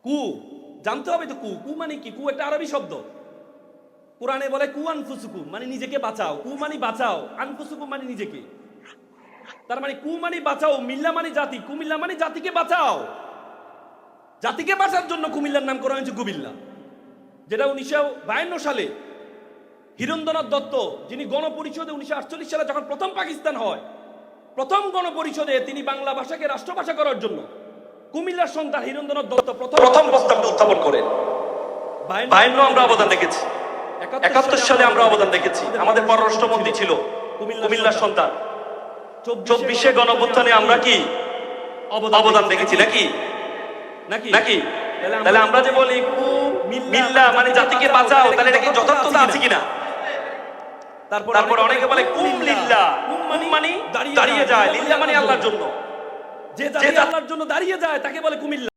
কু জানতে হবে তো, কু কু মানে কি? কু একটা আরবি শব্দ। কোরআনে বলে কু আনফুসুকুম, মানে নিজেকে বাঁচাও। কু মানে বাঁচাও, আনফুসুকুম মানে নিজেকে। তার মানে কু মানে বাঁচাও, মিল্লা মানে জাতি, কুমিল্লা মানে জাতিকে বাঁচাও। জাতিকে বাঁচার জন্য কুমিল্লার নাম করা হয়েছে কুমিল্লা, যেটা 1952 সালে হীরেন্দ্রনাথ দত্ত, যিনি গণপরিষদে 1948 সালে যখন প্রথম পাকিস্তান হয়, প্রথম গণপরিষদে তিনি বাংলা ভাষাকে রাষ্ট্রভাষা করার জন্য কুমিল্লার সন্তান হীরেন্দ্রনাথ দত্ত প্রথম প্রস্তাবটা উত্থাপন করেন। 52 আমরা অবদান রেখেছি, 71 সালে আমরা অবদান রেখেছি। আমাদের পররাষ্ট্রমন্ত্রী ছিল কুমিল্লার সন্তান। 24 গণঅভ্যুত্থানে আমরা কি অবদান রেখেছি নাকি? নাকি? তাহলে আমরা যে বলি মিল্লা মানে জাতিকে বাঁচাও, তাহলে এটা কি যথার্থতা আছে কিনা? তারপর অনেকে বলে কুম লিল্লাহ, কুম মানে দাঁড়িয়ে যায়, লিল্লাহ মানে আল্লাহর জন্য। যে জাতি আল্লাহর জন্য দাঁড়িয়ে যায় তাকে বলে কুমিল্লা।